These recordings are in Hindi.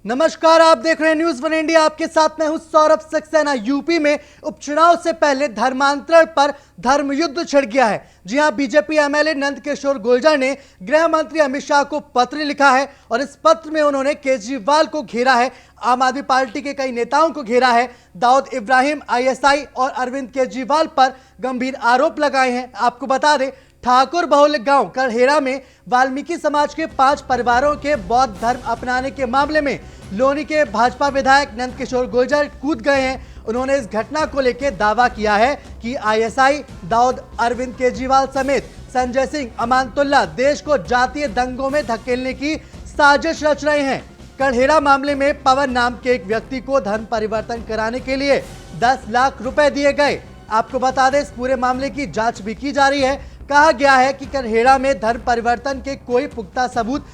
नमस्कार, आप देख रहे हैं न्यूज़ वन इंडिया। आपके साथ मैं हूं सौरभ सक्सेना। यूपी में उपचुनाव से पहले धर्मांतरण पर धर्म युद्ध छिड़ गया है। जी हां, बीजेपी एमएलए नंद किशोर गुर्जर ने गृह मंत्री अमित शाह को पत्र लिखा है और इस पत्र में उन्होंने केजरीवाल को घेरा है, आम आदमी पार्टी के कई नेताओं को घेरा है, दाऊद इब्राहिम, आईएसआई और अरविंद केजरीवाल पर गंभीर आरोप लगाए हैं। आपको बता दें, ठाकुर बहुल गांव करहेरा में वाल्मीकि समाज के 5 परिवारों के बौद्ध धर्म अपनाने के मामले में लोनी के भाजपा विधायक नंद किशोर गुर्जर कूद गए हैं। उन्होंने इस घटना को लेकर दावा किया है कि आईएसआई, दाऊद, अरविंद केजरीवाल समेत संजय सिंह, अमानतुल्लाह देश को जातीय दंगों में धकेलने की साजिश रच रहे हैं। करहेरा मामले में पवन नाम के एक व्यक्ति को धर्म परिवर्तन कराने के लिए 10 लाख रुपए दिए गए। आपको बता दें, इस पूरे मामले की जांच भी की जा रही है। कहा गया है कि करहेरा में धर्म परिवर्तन के कोई पुख्ता सबूत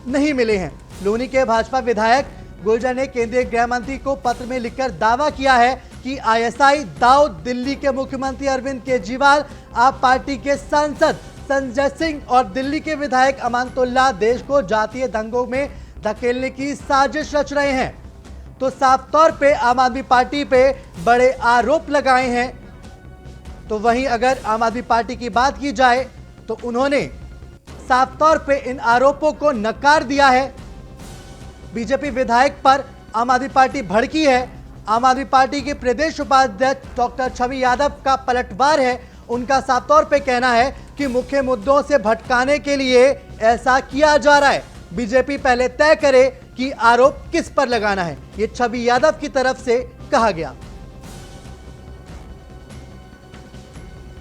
नहीं मिले हैं। लोनी के भाजपा विधायक गुर्जर ने केंद्रीय गृह मंत्री को पत्र में लिखकर दावा किया है कि आईएसआई, दाऊद, दिल्ली के मुख्यमंत्री अरविंद केजरीवाल, आप पार्टी के सांसद संजय सिंह और दिल्ली के विधायक अमानतुल्लाह देश को जातीय दंगों में धकेलने की साजिश रच रहे हैं। तो साफ तौर पे आम आदमी पार्टी पे बड़े आरोप लगाए हैं। तो वहीं अगर आम आदमी पार्टी की बात की जाए तो उन्होंने साफ तौर पे इन आरोपों को नकार दिया है। बीजेपी विधायक पर आम आदमी पार्टी भड़की है। आम आदमी पार्टी के प्रदेश उपाध्यक्ष डॉक्टर छवि यादव का पलटवार है। उनका साफ तौर पे कहना है कि मुख्य मुद्दों से भटकाने के लिए ऐसा किया जा रहा है। बीजेपी पहले तय करे कि आरोप किस पर लगाना है, ये छवि यादव की तरफ से कहा गया।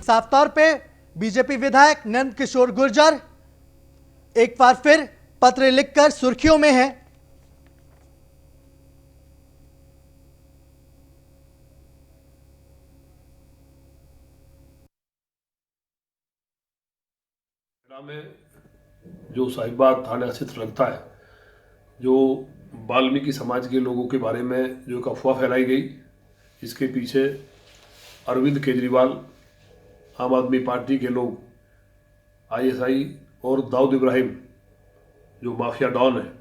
साफ तौर पे बीजेपी विधायक नंद किशोर गुर्जर एक बार फिर पत्र लिखकर सुर्खियों में है। में जो साहिबाग थाना क्षेत्र लगता है, जो वाल्मीकि समाज के लोगों के बारे में जो एक अफवाह फैलाई गई, इसके पीछे अरविंद केजरीवाल, आम आदमी पार्टी के लोग, आईएसआई और दाऊद इब्राहिम जो माफिया डॉन है,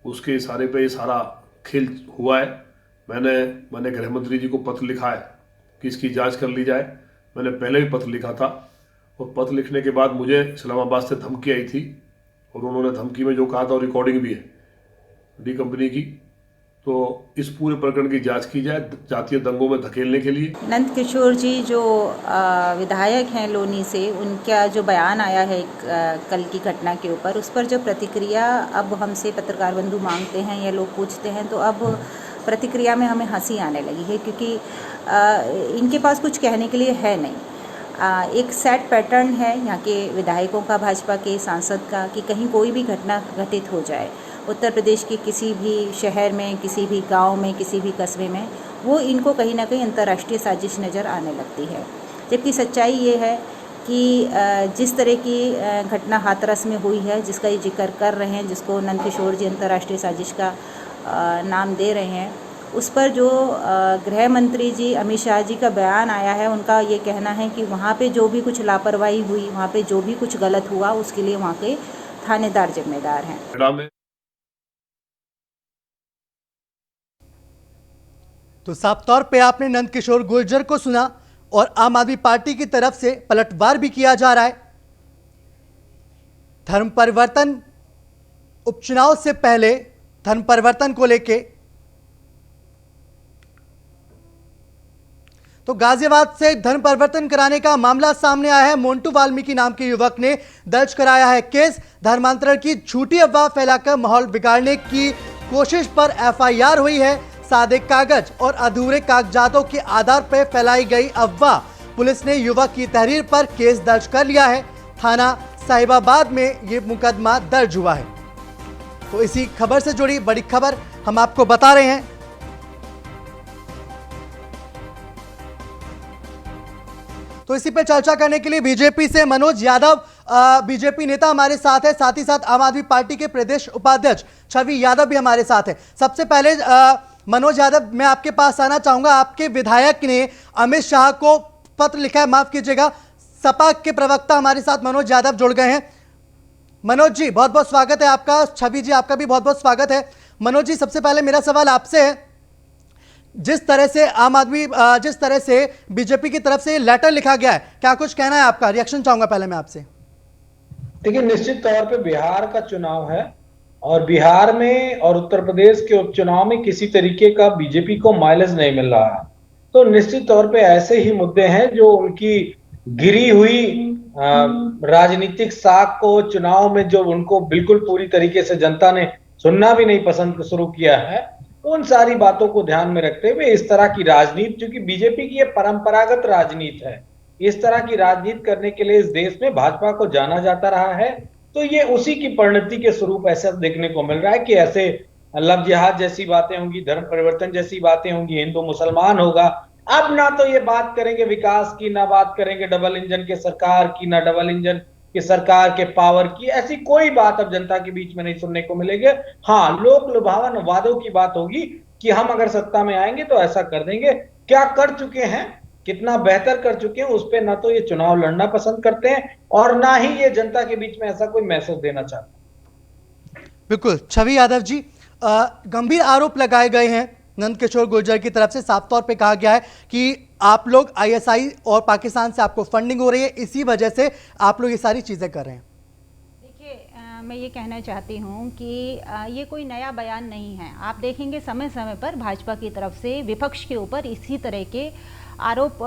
उसके इशारे पे ये सारा खेल हुआ है। मैंने गृह मंत्री जी को पत्र लिखा है कि इसकी जांच कर ली जाए। मैंने पहले भी पत्र लिखा था और पत्र लिखने के बाद मुझे इस्लामाबाद से धमकी आई थी और उन्होंने धमकी में जो कहा था और रिकॉर्डिंग भी है डी कंपनी की। तो इस पूरे प्रकरण की जांच की जाए जातीय दंगों में धकेलने के लिए। नंद किशोर जी जो विधायक हैं लोनी से, उनका जो बयान आया है कल की घटना के ऊपर, उस पर जो प्रतिक्रिया अब हमसे पत्रकार बंधु मांगते हैं या लोग पूछते हैं, तो अब प्रतिक्रिया में हमें हंसी आने लगी है, क्योंकि इनके पास कुछ कहने के लिए है नहीं। एक सेट पैटर्न है यहाँ के विधायकों का, भाजपा के सांसद का, कि कहीं कोई भी घटना घटित हो जाए उत्तर प्रदेश के किसी भी शहर में, किसी भी गांव में, किसी भी कस्बे में, वो इनको कहीं ना कहीं अंतर्राष्ट्रीय साजिश नज़र आने लगती है। जबकि सच्चाई ये है कि जिस तरह की घटना हाथरस में हुई है, जिसका ये जिक्र कर रहे हैं, जिसको नंद किशोर जी अंतर्राष्ट्रीय साजिश का नाम दे रहे हैं, उस पर जो गृह मंत्री जी अमित शाह जी का बयान आया है, उनका ये कहना है कि वहाँ पे जो भी कुछ लापरवाही हुई, वहाँ पे जो भी कुछ गलत हुआ, उसके लिए वहाँ के थानेदार जिम्मेदार हैं। तो साफ तौर पे आपने नंद किशोर गुर्जर को सुना और आम आदमी पार्टी की तरफ से पलटवार भी किया जा रहा है। धर्म परिवर्तन, उपचुनाव से पहले धर्म परिवर्तन को लेके तो गाजियाबाद से धर्म परिवर्तन कराने का मामला सामने आया है। मोंटू वाल्मीकि नाम के युवक ने दर्ज कराया है केस। धर्मांतरण की झूठी अफवाह फैलाकर माहौल बिगाड़ने की कोशिश पर एफआईआर हुई है। सादे कागज और अधूरे कागजातों के आधार पर फैलाई गई अफवाह। पुलिस ने युवक की तहरीर पर केस दर्ज कर लिया है। थाना साहिबाबाद में यह मुकदमा दर्ज हुआ है। तो इसी खबर से जुड़ी बड़ी खबर हम आपको बता रहे हैं। तो इसी पे चर्चा करने के लिए बीजेपी से मनोज यादव, बीजेपी नेता हमारे साथ है, साथ ही साथ आम आदमी पार्टी के प्रदेश उपाध्यक्ष छवि यादव भी हमारे साथ है। सबसे पहले मनोज यादव, मैं आपके पास आना चाहूंगा। आपके विधायक ने अमित शाह को पत्र लिखा है, माफ कीजिएगा, सपा के प्रवक्ता हमारे साथ मनोज यादव जुड़ गए हैं। मनोज जी, बहुत बहुत स्वागत है आपका। छवि जी, आपका भी बहुत बहुत स्वागत है। मनोज जी, सबसे पहले मेरा सवाल आपसे है, जिस तरह से बीजेपी की तरफ से लेटर लिखा गया है, क्या कुछ कहना है आपका? रिएक्शन चाहूंगा पहले मैं आपसे। देखिए, निश्चित तौर पे बिहार का चुनाव है और बिहार में और उत्तर प्रदेश के उपचुनाव में किसी तरीके का बीजेपी को माइलेज नहीं मिल रहा है। तो निश्चित तौर पे ऐसे ही मुद्दे हैं जो उनकी गिरी हुई राजनीतिक साख को चुनाव में जो उनको बिल्कुल पूरी तरीके से जनता ने सुनना भी नहीं पसंद शुरू किया है, उन सारी बातों को ध्यान में रखते हुए इस तरह की राजनीति, क्योंकि बीजेपी की ये परंपरागत राजनीति है, इस तरह की राजनीति करने के लिए इस देश में भाजपा को जाना जाता रहा है। तो ये उसी की परिणति के स्वरूप ऐसा देखने को मिल रहा है कि ऐसे लव जिहाद जैसी बातें होंगी, धर्म परिवर्तन जैसी बातें होंगी, हिंदू मुसलमान होगा। अब ना तो ये बात करेंगे विकास की, ना बात करेंगे डबल इंजन के सरकार की, ना डबल इंजन की सरकार के पावर की, ऐसी कोई बात अब जनता के बीच में नहीं सुनने को मिलेगी। हाँ, लोक लुभावन वादों की बात होगी कि हम अगर सत्ता में आएंगे तो ऐसा कर देंगे। क्या कर चुके हैं, कितना बेहतर कर चुके हैं, उस पर ना तो ये चुनाव लड़ना पसंद करते हैं और ना ही ये जनता के बीच में ऐसा कोई मैसेज देना चाहते हैं। बिल्कुल, छवि यादव जी, गंभीर आरोप लगाए गए हैं नंदकिशोर गुर्जर की तरफ से। साफ तौर पे कहा गया है कि आप लोग आईएसआई और पाकिस्तान से आपको फंडिंग हो रही है, इसी वजह से आप लोग ये सारी चीजें कर रहे हैं। देखिए, मैं ये कहना चाहती हूँ कि ये कोई नया बयान नहीं है। आप देखेंगे समय समय पर भाजपा की तरफ से विपक्ष के ऊपर इसी तरह के आरोप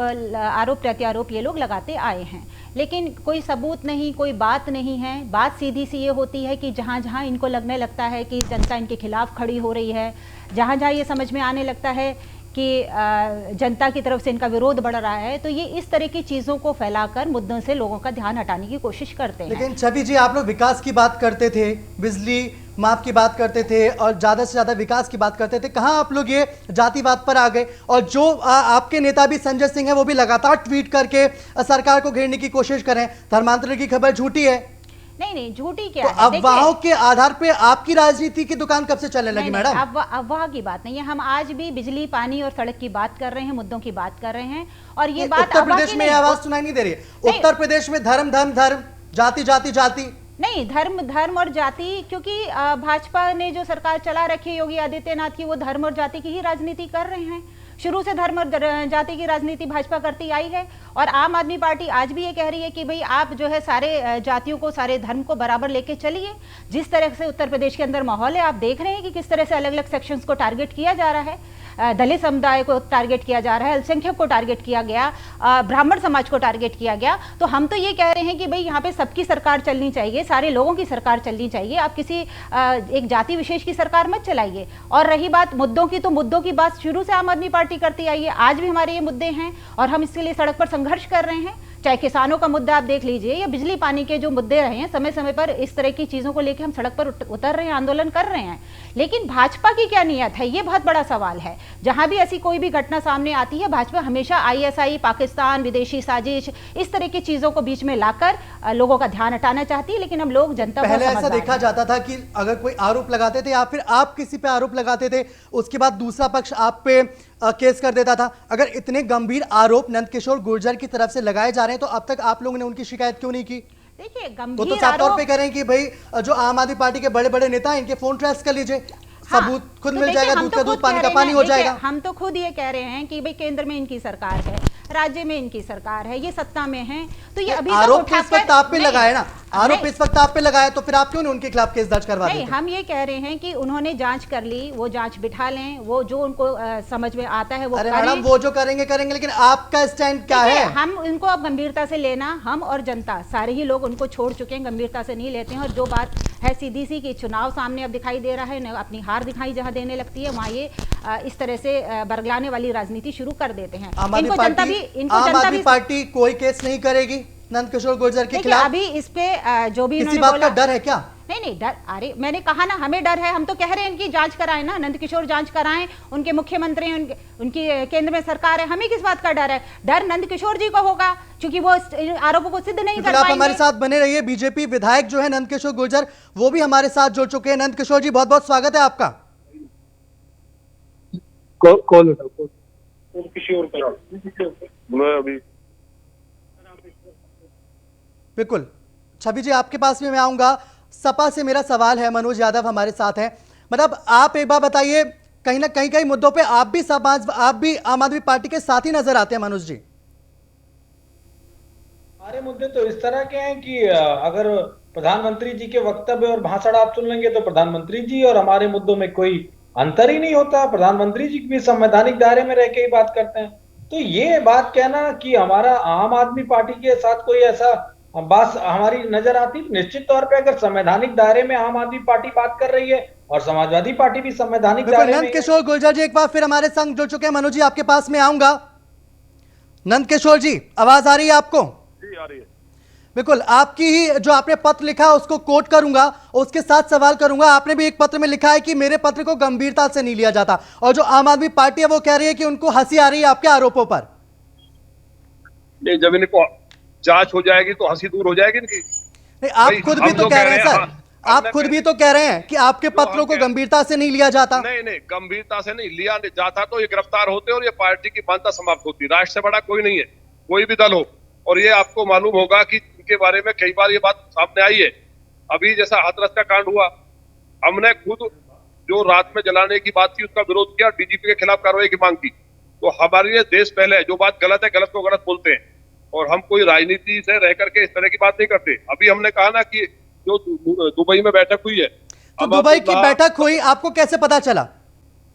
प्रत्यारोप ये लोग लगाते आए हैं, लेकिन कोई सबूत नहीं, कोई बात नहीं है। बात सीधी सी ये होती है कि जहाँ जहाँ इनको लगने लगता है कि जनता इनके खिलाफ खड़ी हो रही है, जहाँ जहाँ ये समझ में आने लगता है कि जनता की तरफ से इनका विरोध बढ़ रहा है, तो ये इस तरह की चीज़ों को फैलाकर मुद्दों से लोगों का ध्यान हटाने की कोशिश करते हैं। लेकिन छवि जी, आप लोग विकास की बात करते थे, बिजली माफ की बात करते थे और ज़्यादा से ज़्यादा विकास की बात करते थे, कहाँ आप लोग ये जातिवाद पर आ गए? और जो आपके नेता भी संजय सिंह है, वो भी लगातार ट्वीट करके सरकार को घेरने की कोशिश करें, धर्मांतरण की खबर झूठी है। नहीं, झूठी क्या तो है? अफवाहों के आधार पे आपकी राजनीति की दुकान कब से चलने लगी मैडम? अफवाह की बात नहीं है। हम आज भी बिजली, पानी और सड़क की बात कर रहे हैं, मुद्दों की बात कर रहे हैं, और ये बात उत्तर प्रदेश में आवाज सुनाई नहीं दे रही है। उत्तर प्रदेश में धर्म धर्म धर्म, जाति जाति जाति नहीं, धर्म और जाति, क्योंकि भाजपा ने जो सरकार चला रखी है योगी आदित्यनाथ की, वो धर्म और जाति की ही राजनीति कर रहे हैं। शुरू से धर्म और जाति की राजनीति भाजपा करती आई है, और आम आदमी पार्टी आज भी ये कह रही है कि भाई आप जो है सारे जातियों को, सारे धर्म को बराबर लेके चलिए। जिस तरह से उत्तर प्रदेश के अंदर माहौल है, आप देख रहे हैं कि किस तरह से अलग अलग सेक्शंस को टारगेट किया जा रहा है। दलित समुदाय को टारगेट किया जा रहा है, अल्पसंख्यक को टारगेट किया गया, ब्राह्मण समाज को टारगेट किया गया। तो हम तो ये कह रहे हैं कि भाई यहाँ पे सबकी सरकार चलनी चाहिए, सारे लोगों की सरकार चलनी चाहिए। आप किसी एक जाति विशेष की सरकार मत चलाइए। और रही बात मुद्दों की, तो मुद्दों की बात शुरू से आम आदमी पार्टी करती आई है। आज भी हमारे ये मुद्दे हैं और हम इसके लिए सड़क पर संघर्ष कर रहे हैं। चाहे किसानों का मुद्दा आप देख लीजिए, या बिजली पानी के जो मुद्दे रहे हैं, समय समय पर इस तरह की चीज़ों को लेकर हम सड़क पर उतर रहे हैं, आंदोलन कर रहे हैं। लेकिन भाजपा की क्या नियत है, ये बहुत बड़ा सवाल है। जहां भी ऐसी कोई भी घटना सामने आती है, भाजपा हमेशा आईएसआई, पाकिस्तान, विदेशी साजिश, इस तरह की चीज़ों को बीच में लाकर लोगों का ध्यान हटाना चाहती है। लेकिन हम लोग जनता, पहले ऐसा देखा जाता था कि अगर कोई आरोप लगाते थे या फिर आप किसी पे आरोप लगाते थे, उसके बाद दूसरा पक्ष आप पे केस कर देता था। अगर इतने गंभीर आरोप नंदकिशोर गुर्जर की तरफ से लगाए जा रहे हैं, तो अब तक आप लोगों ने उनकी शिकायत क्यों नहीं की? देखिए, तो गंभीर साफ तौर आरोप पे करें कि भाई जो आम आदमी पार्टी के बड़े बड़े नेता हैं, इनके फोन ट्रेस कर लीजिए, सबूत खुद मिल जाएगा, दूध का दूध पानी का पानी हो जाएगा। हम तो खुद ये कह रहे हैं कि भाई केंद्र में इनकी सरकार है, राज्य में इनकी सरकार है, ये सत्ता में है, तो ये अभी आरोप इस वक्त आप पे लगाए ना, आरोप इस वक्त आप पे लगाए, तो फिर आप क्यों नहीं उनके खिलाफ केस दर्ज करवा देते? नहीं, हम ये कह रहे हैं कि उन्होंने जांच कर ली, वो जांच बिठा लें, वो जो उनको समझ में आता है वो अरे करें। मैडम, वो जो करेंगे करेंगे, लेकिन आपका स्टैंड क्या है? हम इनको अब गंभीरता से लेना, हम और जनता सारे ही लोग उनको छोड़ चुके हैं, गंभीरता से नहीं लेते हैं। और जो बात है सीधी सी कि चुनाव सामने अब दिखाई दे रहा है, अपनी हार दिखाई जहां देने लगती है, वहां ये इस तरह से बरगलाने वाली राजनीति शुरू कर देते हैं। आम आदमी पार्टी कोई केस नहीं करेगी नंदकिशोर गुर्जर के खिलाफ? अभी इस पे जो भी किसी बात का डर है क्या? नहीं, डर, अरे मैंने कहा ना, हमें डर है। हम तो कह रहे हैं इनकी जांच कराएं ना, नंदकिशोर जांच कराएं, उनके मुख्यमंत्री, उनकी केंद्र में सरकार है, हमें किस बात का डर है? डर नंदकिशोर जी को होगा, क्योंकि वो आरोपों को सिद्ध नहीं कर पाएंगे। आप हमारे साथ बने रहिए। बीजेपी विधायक जो है नंदकिशोर गुर्जर, वो भी हमारे साथ जुड़ चुके हैं। नंदकिशोर जी, बहुत बहुत स्वागत है आपका। कौन बिल्कुल, छवि जी आपके पास भी मैं आऊंगा। सपा से मेरा सवाल है, मनोज यादव हमारे साथ हैं। मतलब आप एक बार बताइए, कहीं ना कहीं मुद्दों पे आप भी आम आदमी पार्टी के साथ ही नजर आते हैं मनोज जी। हमारे मुद्दे तो इस तरह के हैं कि अगर प्रधानमंत्री जी के वक्तव्य और भाषण आप सुन लेंगे तो प्रधानमंत्री जी और हमारे मुद्दों में कोई अंतर ही नहीं होता। प्रधानमंत्री जी भी संवैधानिक दायरे में रह के ही बात करते हैं। तो ये बात कहना कि हमारा आम आदमी पार्टी के साथ कोई ऐसा बात हमारी नजर आती, निश्चित तौर पे अगर संवैधानिक दायरे में आम आदमी पार्टी बात कर रही है और समाजवादी पार्टी भी संवैधानिक बिल्कुल। दायरे में। नंद किशोर गुर्जर जी एक बार फिर हमारे संग जुड़ चुके हैं। मनोज जी आपके पास में आऊंगा। नंद किशोर जी आवाज आ रही है आपको? जी आ रही है। बिल्कुल, आपकी ही जो आपने पत्र लिखा उसको कोट करूंगा और उसके साथ सवाल करूंगा। आपने भी एक पत्र में लिखा है कि मेरे पत्र को गंभीरता से नहीं लिया जाता, और जो आम आदमी पार्टी है वो कह रही है कि उनको हंसी आ रही है आपके आरोपों पर। नहीं, जब इनको जांच हो जाएगी तो हंसी दूर हो जाएगी इनकी। नहीं, आप खुद भी तो कह रहे हैं सर, आप खुद भी तो कह रहे हैं कि आपके पत्रों को गंभीरता से नहीं लिया जाता। नहीं नहीं, गंभीरता से नहीं लिया जाता तो ये गिरफ्तार होते और ये पार्टी की मान्यता समाप्त होती। राष्ट्र से बड़ा कोई नहीं है, कोई भी दल हो। और ये आपको मालूम होगा कि इनके बारे में कई बार ये बात सामने आई है। अभी जैसा हाथरस का कांड हुआ, हमने खुद जो रात में जलाने की बात थी उसका विरोध किया, डीजीपी के खिलाफ कार्रवाई की मांग की। तो हमारे लिए देश पहले है। जो बात गलत है गलत को गलत बोलते हैं, और हम कोई राजनीति से रह करके इस तरह की बात नहीं करते। अभी हमने कहा ना कि जो दुबई में बैठक हुई है, तो दुबई की बैठक हुई, आपको कैसे पता चला?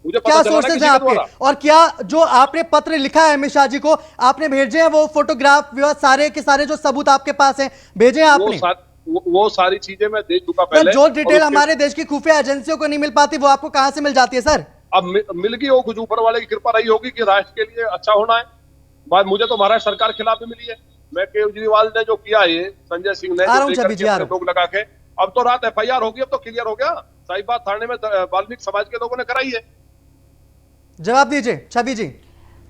मुझे क्या सोर्सेज हैं आपके? और क्या जो आपने पत्र लिखा है अमित शाह जी को, आपने भेजे हैं वो फोटोग्राफ, सारे के सारे जो सबूत आपके पास हैं भेजे हैं आपने? वो सारी चीजें मैं दे चुका पहले। जो डिटेल हमारे देश की खुफिया एजेंसियों को नहीं मिल पाती वो आपको कहां से मिल जाती है सर? अब मिल गई हो, कुछ ऊपर वाले की कृपा रही होगी कि राष्ट्र के लिए अच्छा होना है। बात मुझे तो महाराष्ट्र सरकार के खिलाफ भी मिली है। मैं केजरीवाल ने जो किया है, संजय सिंह ने लोग लगा के, अब तो रात FIR होगी, अब तो क्लियर हो गया। साहिबाद थाने में वाल्मीकि समाज के लोगों ने कराई है। जवाब दीजिए छवि जी।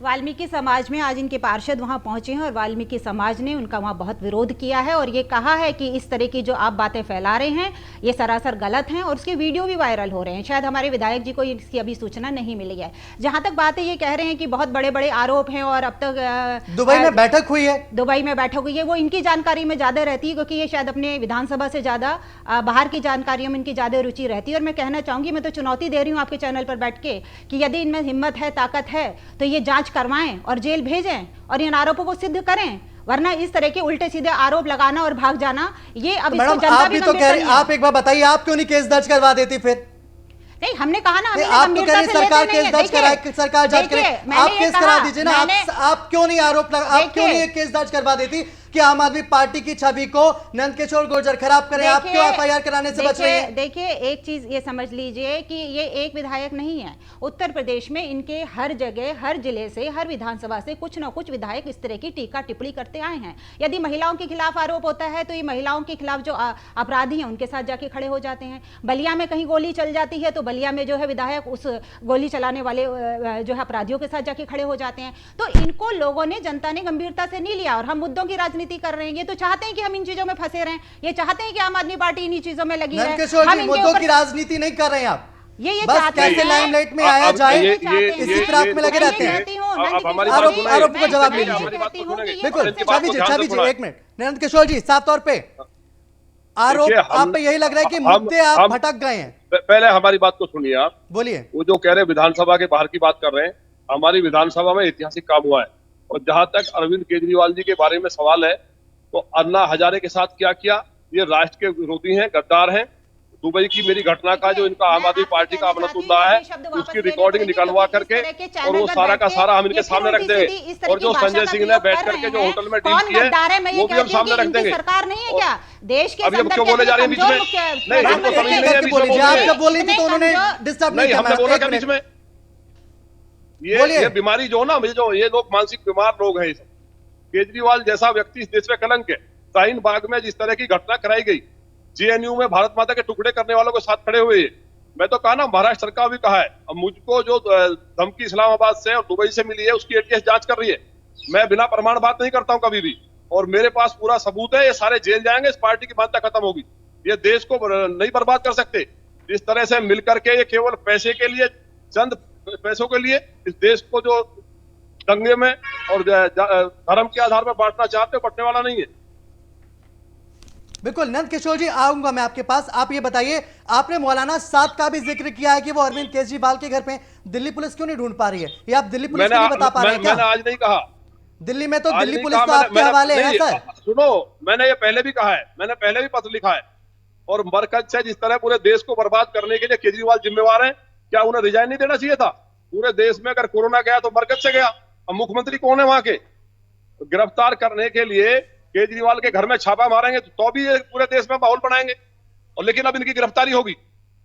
वाल्मीकि समाज में आज इनके पार्षद वहां पहुंचे हैं और वाल्मीकि समाज ने उनका वहां बहुत विरोध किया है और ये कहा है कि इस तरह की जो आप बातें फैला रहे हैं ये सरासर गलत हैं, और उसके वीडियो भी वायरल हो रहे हैं। शायद हमारे विधायक जी को इसकी अभी सूचना नहीं मिली है। जहां तक बात है, ये कह रहे हैं कि बहुत बड़े बड़े आरोप हैं और अब तक दुबई में बैठक हुई है। दुबई में बैठक हुई है, वो इनकी जानकारी में ज्यादा रहती है, क्योंकि ये शायद अपने विधानसभा से ज्यादा बाहर की जानकारियों में इनकी ज्यादा रुचि रहती है। और मैं कहना चाहूंगी, मैं तो चुनौती दे रही हूँ आपके चैनल पर बैठ के कि यदि इनमें हिम्मत है, ताकत है, तो ये जांच करवाएं और जेल भेजें और इन आरोपों को सिद्ध करें। वरना इस तरह के उल्टे सीधे आरोप लगाना और भाग जाना, ये अब इसको जनता आप भी तो कह रही, आप एक बार बताइए, आप क्यों नहीं केस दर्ज करवा देती फिर? नहीं, हमने कहा ना, आप तो कह रही सरकार केस दर्ज कराए, सरकार जांच करे, आप केस करा दीजिए ना। आप क्यों नहीं आप क्यों नहीं केस दर्ज करवा देती कि आम आदमी पार्टी की छवि को नंद किशोर गुर्जर खराब करें? आप क्यों FIR कराने से बच रही हैं? देखिए, एक चीज ये समझ लीजिए कि ये एक विधायक नहीं है। उत्तर प्रदेश में इनके हर जगह, हर जिले से, हर विधानसभा से कुछ ना कुछ विधायक इस तरह की टीका टिप्पणी करते आए हैं। यदि महिलाओं के खिलाफ आरोप होता है तो ये महिलाओं के खिलाफ जो अपराधी हैं उनके साथ जाके खड़े हो जाते हैं। बलिया में कहीं गोली चल जाती है तो बलिया में जो है विधायक उस गोली चलाने वाले जो है अपराधियों के साथ जाके खड़े हो जाते हैं। तो इनको लोगों ने, जनता ने गंभीरता से नहीं लिया और हम मुद्दों की राजनीति कर रहे हैं। ये तो चाहते हैं कि हम इन चीजों में फंसे रहें, ये चाहते हैं कि आम आदमी पार्टी इन्हीं चीजों में लगी है। हम मुद्दों की राजनीति नहीं कर रहे हैं आप, ये बस कैसे लाइमलाइट में आया जाए इसी फिराक में लगे रहते हैं। आरोप को जवाब दे दीजिए। बिल्कुल छवि जी एक मिनट। नंद किशोर जी, साफ तौर पे आरोप आप पे यही लग रहा है कि मुद्दे आप भटक गए हैं। पहले हमारी बात को सुनिए, आप बोलिए। वो जो कह रहे हैं विधानसभा के बाहर की बात कर रहे हैं, हमारी विधानसभा में ऐतिहासिक काम हुआ है। और जहां तक अरविंद केजरीवाल जी के बारे में सवाल है, तो अन्ना हजारे के साथ क्या किया, ये राष्ट्र के विरोधी हैं, गद्दार हैं। दुबई की मेरी घटना का जो इनका आम आदमी पार्टी का आमना सुन रहा है, उसकी रिकॉर्डिंग निकलवा करके और वो सारा का सारा हम इनके सामने रख देंगे। और जो संजय सिंह ने बैठ करके जो होटल में डील की है वो भी हम सामने रख देंगे। सरकार नहीं है क्या देश के? अभी हम क्यों बोले जा रहे हैं बीच में? नहीं, हमको समझ नहीं है बीच में। आप जब बोल रही थी तो उन्होंने डिस्टर्ब नहीं हमने बोला क्या बीच में? ये बीमारी जो ना, जो ये लोग मानसिक बीमार लोग हैं। केजरीवाल जैसा व्यक्ति इस देश में कलंक है। शाहीन बाग में जिस तरह की घटना कराई गई, JNU में भारत माता के टुकड़े करने वालों के साथ खड़े हुए, मैं तो कहा ना, महाराष्ट्र सरकार भी कहा है। अब मुझको जो धमकी इस्लामाबाद से और दुबई से मिली है उसकी ATS जांच कर रही है। मैं बिना प्रमाण बात नहीं करता हूं कभी भी, और मेरे पास पूरा सबूत है। ये सारे जेल जाएंगे, इस पार्टी की मान्यता खत्म होगी। ये देश को नहीं बर्बाद कर सकते इस तरह से मिल करके। ये केवल पैसे के लिए, चंद पैसों के लिए इस देश को जो दंगे में और धर्म के आधार पर बांटना चाहते हो, बंटने वाला नहीं है। बिल्कुल नंद किशोर जी, आऊंगा मैं आपके पास। आप ये बताइए, आपने मौलाना साद का भी जिक्र किया है कि वो अरविंद केजरीवाल के घर पे दिल्ली पुलिस क्यों नहीं ढूंढ पा रही है? ये आप दिल्ली पुलिस को नहीं बता पा रहे हैं क्या? मैंने आज नहीं कहा, दिल्ली में तो आज दिल्ली नहीं पुलिस कहा तो मैंने आपके हवाले है नहीं, सर। सुनो, मैंने ये पहले भी कहा है, मैंने पहले भी पत्र लिखा है। और मरकज से जिस तरह पूरे देश को बर्बाद करने के लिए केजरीवाल जिम्मेवार हैं, क्या उन्हें रिजाइन नहीं देना चाहिए था? पूरे देश में अगर कोरोना गया तो मरकज से गया। अब मुख्यमंत्री कौन है वहां के? गिरफ्तार करने के लिए केजरीवाल के घर में छापा मारेंगे तो भी ये पूरे देश में माहौल बनाएंगे, और लेकिन अब इनकी गिरफ्तारी होगी।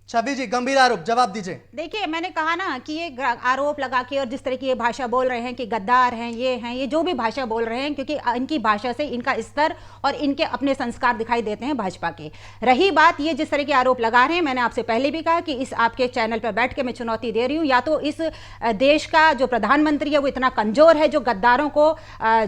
छवि जी, गंभीर आरोप, जवाब दीजिए। देखिए, मैंने कहा ना कि ये आरोप लगा के और जिस तरह की ये भाषा बोल रहे हैं कि गद्दार हैं, ये जो भी भाषा बोल रहे हैं, क्योंकि इनकी भाषा से इनका स्तर और इनके अपने संस्कार दिखाई देते हैं भाजपा के। रही बात ये जिस तरह के आरोप लगा रहे हैं, मैंने आपसे पहले भी कहा कि इस आपके चैनल पर बैठ के मैं चुनौती दे रही हूँ, या तो इस देश का जो प्रधानमंत्री है वो इतना कमजोर है जो गद्दारों को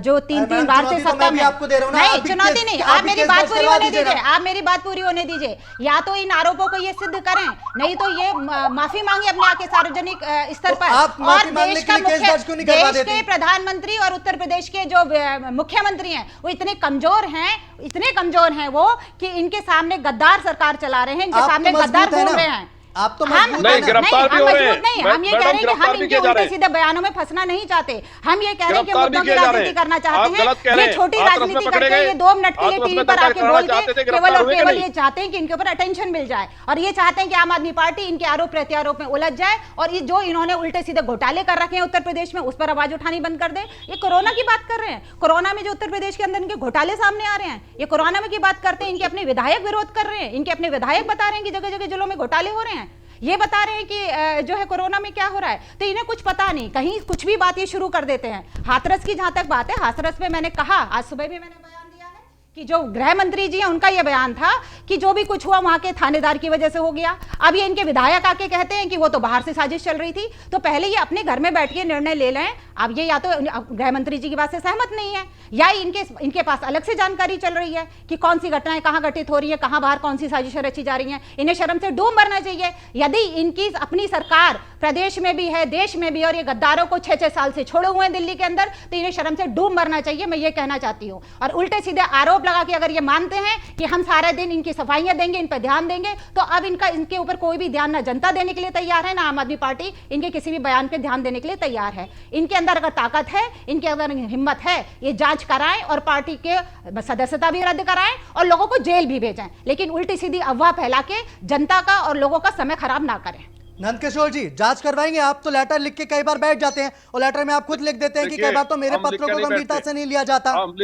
जो तीन बार से सत्ता में, नहीं चुनौती नहीं, आप मेरी बात पूरी होने दीजिए, आप मेरी बात पूरी होने दीजिए। या तो इन आरोपों को ये सिद्ध करें, नहीं तो ये माफी मांगे अपने आके सार्वजनिक स्तर पर। और देश का देश के प्रधानमंत्री और उत्तर प्रदेश के जो मुख्यमंत्री हैं वो इतने कमजोर हैं वो कि इनके सामने गद्दार सरकार चला रहे हैं, इनके सामने गद्दार घूम रहे हैं। आप तो नहीं, गिरफ्तार भी हो रहे हैं। हम ये कह रहे हैं कि हम इनके उल्टे सीधे बयानों में फंसना नहीं चाहते। हम ये कह रहे हैं कि मुद्दों की राजनीति करना चाहते हैं। ये छोटी राजनीति करके ये 2 मिनट के लिए टीवी पर आके बोल के केवल और केवल ये चाहते हैं कि इनके ऊपर अटेंशन मिल जाए, और ये चाहते हैं कि आम आदमी पार्टी इनके आरोप प्रत्यारोप में उलझ जाए, और ये जो इन्होंने उल्टे सीधे घोटाले कर रखे हैं उत्तर प्रदेश में उस पर आवाज उठानी बंद कर दे। ये कोरोना की बात कर रहे हैं, कोरोना में जो उत्तर प्रदेश के अंदर इनके घोटाले सामने आ रहे हैं, ये कोरोना में की बात करते हैं, इनके अपने विधायक विरोध कर रहे हैं, इनके अपने विधायक बता रहे हैं कि जगह जगह जिलों में घोटाले हो रहे हैं। ये बता रहे हैं कि जो है कोरोना में क्या हो रहा है, तो इन्हें कुछ पता नहीं, कहीं कुछ भी बात ये शुरू कर देते हैं। हाथरस की जहां तक बात है, हाथरस में मैंने कहा, आज सुबह भी मैंने बयान दिया है कि जो गृह मंत्री जी हैं उनका यह बयान था कि जो भी कुछ हुआ वहां के थानेदार की वजह से हो गया। अब ये इनके विधायक आके कहते हैं कि वो तो बाहर से साजिश चल रही थी, तो पहले ये अपने घर में बैठ के निर्णय ले लें। अब ये या तो गृह मंत्री जी की बात से सहमत नहीं है, या इनके पास अलग से जानकारी चल रही है कि कौन सी घटनाएं कहां घटित हो रही है, कहां बाहर कौन सी साजिशें रची जा रही हैं। इन्हें शर्म से डूब मरना चाहिए। यदि इनकी अपनी सरकार प्रदेश में भी है, देश में भी, और ये गद्दारों को 6-6 साल से छोड़े हुए हैं दिल्ली के अंदर, तो इन्हें शर्म से डूब मरना चाहिए, मैं ये कहना चाहती हूँ। और उल्टे सीधे आरोप लगा के अगर ये मानते हैं कि हम सारा दिन इनकी सफाइयां देंगे, इन पर ध्यान देंगे, तो अब इनके ऊपर कोई भी ध्यान ना जनता देने के लिए तैयार है, ना आम आदमी पार्टी इनके किसी भी बयान पे ध्यान देने के लिए तैयार है। इनके अंदर अगर ताकत है, इनके अंदर हिम्मत है, ये जांच कराएं और पार्टी के सदस्यता भी रद्द कराएं और लोगों को जेल भी भेजें, लेकिन उल्टी सीधी अफवाह फैला के जनता का और लोगों का समय खराब ना करें। नंद किशोर जी, जांच करवाएंगे? आप तो लेटर लिख के कई बार बैठ जाते हैं, और लेटर में आप खुद लिख देते हैं कि कई बार तो मेरे पत्रों को गंभीरता से नहीं लिया जाता। हम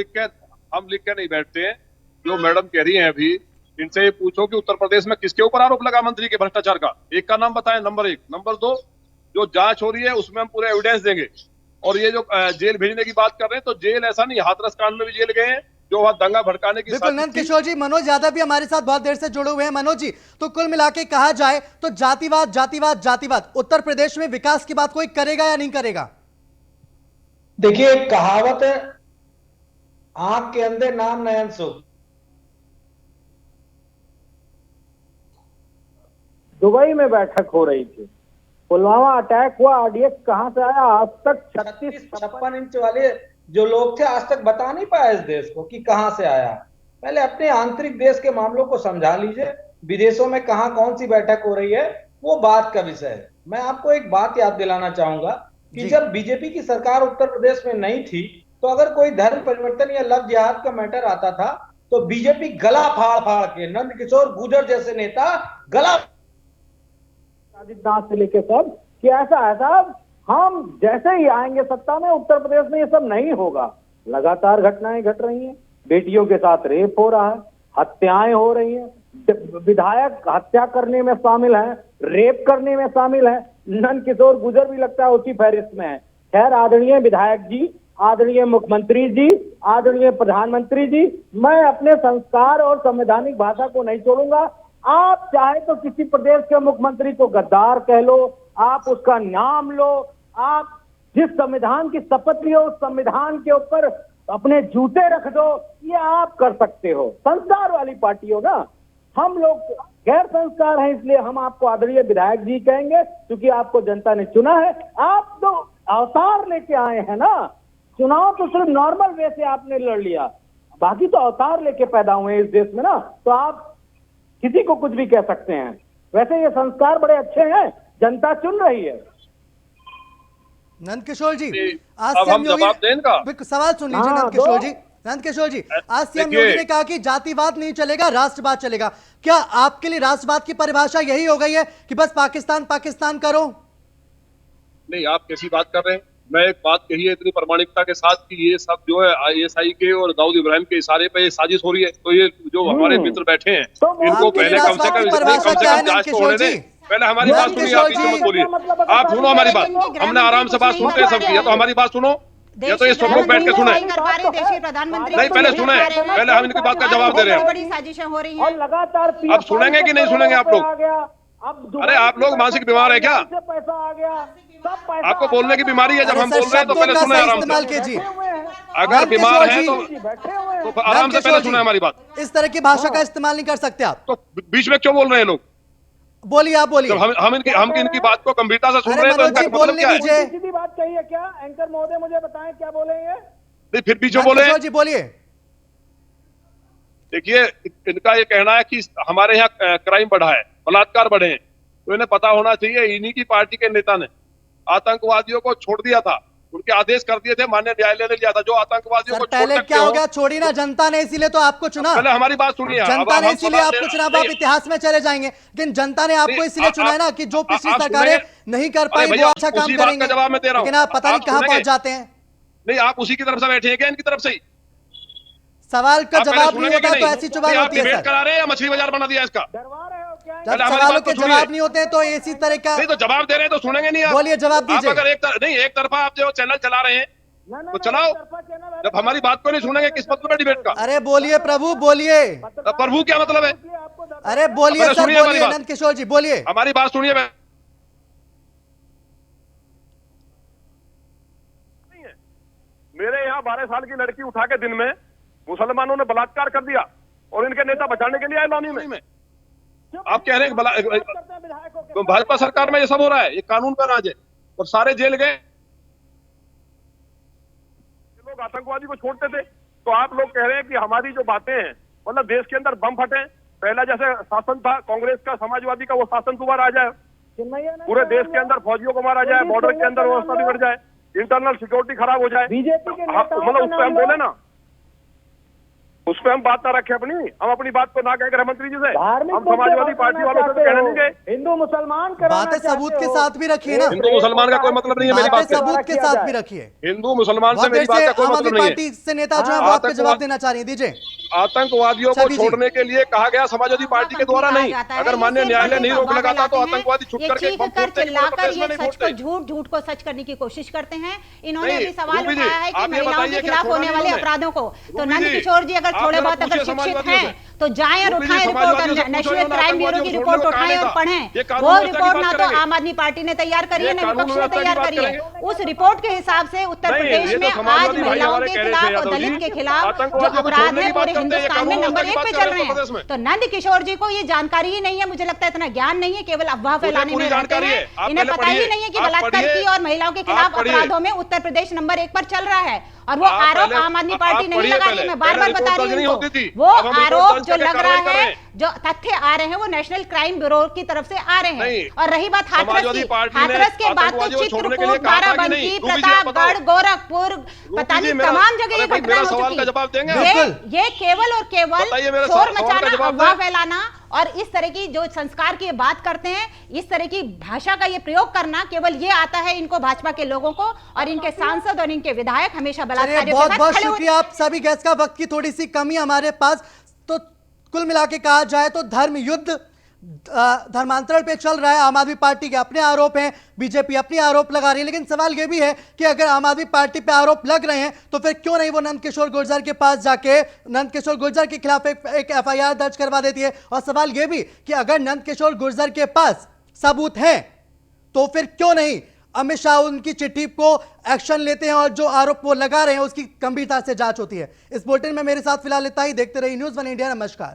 लिख के नहीं बैठते हैं। जो मैडम कह रही हैं अभी, इनसे पूछो कि उत्तर प्रदेश में किसके ऊपर आरोप लगा मंत्री के भ्रष्टाचार का, एक का नाम बताएं, नंबर 1। नंबर 2, जो जांच हो रही है उसमें हम पूरे एविडेंस देंगे। और ये जो जेल भेजने की बात कर रहे हैं, तो जेल ऐसा नहीं, हाथरस कांड में भी जेल गए हैं, जो वहां दंगा भड़काने की। बिल्कुल नंद किशोर जी, मनोज यादव भी हमारे साथ बहुत देर से जुड़े हुए हैं। मनोज जी, तो कुल मिला के कहा जाए तो जातिवाद उत्तर प्रदेश में विकास की बात कोई करेगा या नहीं करेगा? देखिए, एक कहावत है, आंख के अंधे नाम नयन सुख। दुबई में बैठक हो रही थी, पुलवामा अटैक हुआ, आरडीएक्स कहां से आया, आज तक 36-56 इंच वाले जो लोग थे आज तक बता नहीं पाया इस देश को कि कहां से आया। पहले अपने आंतरिक देश के मामलों को समझा लीजिए, विदेशों में कहां कौन सी बैठक हो रही है वो बात का विषय है। मैं आपको एक बात याद दिलाना चाहूंगा कि जब बीजेपी की सरकार उत्तर प्रदेश में नहीं थी, तो अगर कोई धर्म परिवर्तन या लव जिहाद का मैटर आता था तो बीजेपी गला फाड़ फाड़ के, नंद किशोर गुर्जर जैसे नेता गला से लेके सब कि ऐसा हम जैसे ही आएंगे सत्ता में उत्तर प्रदेश में ये सब नहीं होगा। लगातार घटनाएं घट रही हैं, बेटियों के साथ रेप हो रहा है, हत्याएं हो रही हैं, विधायक हत्या करने में शामिल हैं, रेप करने में शामिल है। नंद किशोर गुर्जर भी लगता है उसी फहरिस्त में है। खैर, आदरणीय विधायक जी, आदरणीय मुख्यमंत्री जी, आदरणीय प्रधानमंत्री जी, मैं अपने संस्कार और संवैधानिक भाषा को नहीं छोड़ूंगा। आप चाहे तो किसी प्रदेश के मुख्यमंत्री को गद्दार कह लो, आप उसका नाम लो, आप जिस संविधान की शपथ लियो उस संविधान के ऊपर अपने जूते रख दो, ये आप कर सकते हो। संस्कार वाली पार्टी हो ना, हम लोग गैर संस्कार हैं, इसलिए हम आपको आदरणीय विधायक जी कहेंगे, क्योंकि आपको जनता ने चुना है। आप तो अवतार लेके आए हैं ना, चुनाव तो सिर्फ नॉर्मल वे से आपने लड़ लिया, बाकी तो अवतार लेके पैदा हुए हैं इस देश में ना, तो आप किसी को कुछ भी कह सकते हैं। वैसे ये संस्कार बड़े अच्छे हैं, जनता चुन रही है। नंदकिशोर जी, आज अब हम सीएम जवाब दें इनका? योगी सवाल सुन लीजिए। नंदकिशोर जी, नंदकिशोर जी, आज सीएम योगी ने कहा कि जातिवाद नहीं चलेगा, राष्ट्रवाद चलेगा। क्या आपके लिए राष्ट्रवाद की परिभाषा यही हो गई है कि बस पाकिस्तान पाकिस्तान करो? नहीं, आप कैसी बात कर रहे हैं? मैं एक बात कही है इतनी प्रामाणिकता के साथ कि ये सब जो है ISI के और दाऊद इब्राहिम के इशारे पे ये साजिश हो रही है, तो ये जो हमारे मित्र बैठे हैं इनको पहले कम से कम जांच तो होने दें। पहले हमारी बात सुनिए, आप बीच में मत बोलिए। आप सुनो हमारी बात, हमने आराम से बात सुनते हैं सबकी, या तो हमारी बात सुनो या तो ये सब लोग बैठ के सुने। नहीं, पहले सुने, पहले हम इनकी बात का जवाब दे रहे हैं। बड़ी साजिशें हो रही हैं और लगातार अब सुनेंगे कि नहीं सुनेंगे आप लोग? अरे आप लोग मानसिक बीमार है क्या? पैसा आ गया, सब पैसा आपको बोलने की बीमारी है? जब हम बोल रहे हैं तो पहले सुने आराम इस्तेमाल से। कीजिए। अगर बीमार है बैठे हुए हैं। तो आराम से पहले सुने हमारी बात। इस तरह की भाषा का इस्तेमाल नहीं कर सकते आप। तो बीच में क्यों बोल रहे हैं लोग? बोलिए, आप बोलिए। जब हम इनकी बात को गंभीरता से सुन अरे रहे हैं तो मनोज जी, इनका मतलब बोलने क्या है? दीजिए। सीधी बात कही है क्या? एंकर महोदय मुझे बताएं क्या बोलेंगे? नहीं, फिर बीच में बोले। नंदकिशोर जी बोलिए। देखिए, इनका ये कहना है कि हमारे यहाँ क्राइम बढ़ा है, बलात्कार बढ़े हैं, तो इन्हें पता होना चाहिए इन्हीं की पार्टी के नेता ने आतंकवादियों को छोड़ दिया था, उनके आदेश कर दिए थे, माननीय न्यायालय ने लिया था, जो आतंकवादियों सर को छोड़ पहले सकते क्या हो हो। गया, छोड़ी ना, जनता ने इसीलिए तो आपको चुना। पहले हमारी बात सुनिए। जनता ने इसीलिए आपको चुना। आप इतिहास में चले जाएंगे, लेकिन जनता ने आपको इसलिए चुना है ना कि जो पिछली सरकारें नहीं कर पाई वो अच्छा काम करेंगे, लेकिन आप पता नहीं कहां पहुंच जाते हैं। नहीं, आप उसी की तरफ से बैठे हैं क्या? इनकी तरफ से ही सवाल का जवाब नहीं होता तो ऐसी चुबान होती है सर। करा रहे हैं या मछली बाजार बना दिया इसका? डरवा रहे हो क्या? जब सवालों के जवाब नहीं होते तो इसी तरह का। नहीं तो जवाब दे रहे हैं तो सुनेंगे नहीं आप। बोलिए, जवाब दीजिए। आप अगर एक तरफा आप जो चैनल चला रहे हैं तो चलाओ, जब हमारी बात को नहीं सुनेंगे किस मतलब है डिबेट का? अरे बोलिए प्रभु, बोलिए। तो प्रभु क्या मतलब है? अरे बोलिए सर, सुनिए हमारी बोलिए। बात। नंदकिशोर जी बोलिए। हमारी बात सुनिए। मेरे यहाँ 12 साल की लड़की उठा के दिन में मुसलमानों ने बलात्कार कर दिया और इनके नेता बचाने के लिए आए लॉनी में। आप कह रहे हैं तो भाजपा सरकार में ये सब हो रहा है, ये कानून का राज है और सारे जेल गए। लोग आतंकवादी को छोड़ते थे, तो आप लोग कह रहे हैं कि हमारी जो बातें हैं, मतलब देश के अंदर बम फटे, पहला जैसे शासन था कांग्रेस का समाजवादी का, वो शासन दोबारा आ जाए, पूरे देश के अंदर फौजियों को मारा जाए, बॉर्डर के अंदर व्यवस्था बिगड़ जाए, इंटरनल सिक्योरिटी खराब हो जाए, बीजेपी के मतलब उस पर हम बोले ना, उस पर हम बात ना रखें अपनी, हम अपनी बात को ना कहें गृह मंत्री जी से, हम समाजवादी पार्टी वालों से तो कहने नहीं गए। हिंदू मुसलमान बातें सबूत के साथ भी रखिए ना। हिंदू मुसलमान का कोई मतलब नहीं है मेरी बात बातें से। सबूत के साथ भी रखिए। हिंदू मुसलमान से बहुत मेरी देर बात से का कोई आम मतलब आदमी नहीं है। पार्टी से नेता जो है वो आपके जवाब देना चाह रही है, दीजिए। आतंकवादियों को छोड़ने के लिए कहा गया समाजवादी पार्टी के द्वारा नहीं। अगर माननीय न्यायालय नहीं रोक लगाता तो आतंकवादी छुट करके बम फोड़ते नहीं, प्रदेश में नहीं फोड़ते। झूठ को सच करने की कोशिश करते हैं। इन्होंने नहीं, अभी सवाल रूबी जी, उठाया है कि आप ये महिलाओं बताइए के क्या खिलाफ छोड़ा होने नहीं वाले उन्होंने? अपराधों को तो रूबी नंद जी, किशोर जी अगर आप थोड़े जरा बहुत अगर पूछिए शिक्षित समाजवादियों हैं से। तो जाएं और रूबी जी, उठाएं रिपोर्ट और समाजवादियों से नेशनल पूछो, क्राइम ब्यूरो की आतंकवादियों को रिपोर्ट छोड़ने का उठाएं और कहा पढ़ें। ये कानून वो व्यवस्था की रिपोर्ट बात ना तो करेंगे। आम आदमी पार्टी ने तैयार करी है ये ना कानून विपक्ष ने व्यवस्था की तैयार बात करी है। करेंगे। उस रिपोर्ट के हिसाब से उत्तर नहीं, प्रदेश ये तो में आज समाजवादी भाई महिलाओं हमारे के कह रहे खिलाफ थे और यादव जी, दलित के खिलाफ जो आतंकवादियों को अपराध छोड़ने है की बात पूरे करते हैं, ये हिंदुस्तान में कानून नंबर व्यवस्था 1 की पे बात चल कर रहे रहे हैं प्रदेश में। हैं। तो नंद किशोर जी को ये जानकारी ही नहीं है, मुझे लगता है इतना ज्ञान नहीं है, केवल अफवाह फैलाने में पूरी रहते जानकारी हैं। है। आप इन्हें पहले पता ही पढ़िए, नहीं है कि आप बलात्कार पढ़िए, की और महिलाओं के खिलाफ आप पढ़िए। अपराधों में उत्तर प्रदेश नंबर 1 पर चल रहा है और वो आप आरोप पहले- आम आदमी आप पार्टी नहीं पढ़िए लगा रही है। पहले। मैं बार बार पहले बता रिपोर्ट रही दर्ज नहीं हूँ होती थी। वो अब हम रिपोर्ट आरोप दर्ज जो करके लग रहा कार्रवाई कर रहे है, हैं। जो तथ्य आ रहे हैं वो नेशनल क्राइम ब्यूरो की तरफ से आ रहे नहीं, हैं। और रही बात हाथरस समाजवादी की, पार्टी ने हाथरस के बाद तो आतंकवादियों को छोड़ने के लिए चित्रकूट, कहा था कि बाराबंकी, नहीं। रूबी जी, आप प्रतापगढ़, बताओ। गोरखपुर, पता रूबी जी, नहीं तमाम जगह ये अरे भाई, घटनाएं मेरा हो सवाल का चुकी जवाब देंगे हैं। आप? ये केवल और केवल बताइए, मेरा शोर सवाल का मचाना, जवाब अफवाह दें। फैलाना और इस तरह की जो संस्कार की बात करते हैं, इस तरह की भाषा का ये प्रयोग करना केवल ये आता है इनको, भाजपा के लोगों को। और इनके सांसद और इनके विधायक हमेशा बलात्कारियों के बहुत साथ बहुत खड़े होते शुक्रिया आप सभी। गैस का वक्त की थोड़ी सी कमी हमारे पास। तो कुल मिला के कहा जाए तो धर्म युद्ध धर्मांतरण पे चल रहा है। आम आदमी पार्टी के अपने आरोप हैं, बीजेपी अपने आरोप लगा रही है, लेकिन सवाल यह भी है कि अगर आम आदमी पार्टी पे आरोप लग रहे हैं तो फिर क्यों नहीं वो नंदकिशोर गुर्जर के पास जाके नंदकिशोर गुर्जर के खिलाफ एक एफआईआर दर्ज करवा देती है। और सवाल यह भी कि अगर नंदकिशोर गुर्जर के पास सबूत हैं तो फिर क्यों नहीं अमित शाह उनकी चिट्ठी को एक्शन लेते हैं और जो आरोप वो लगा रहे हैं उसकी गंभीरता से जांच होती है। इस बुलेटिन में मेरे साथ फिलहाल इतना ही। देखते रहिए न्यूज़ 1 इंडिया। नमस्कार।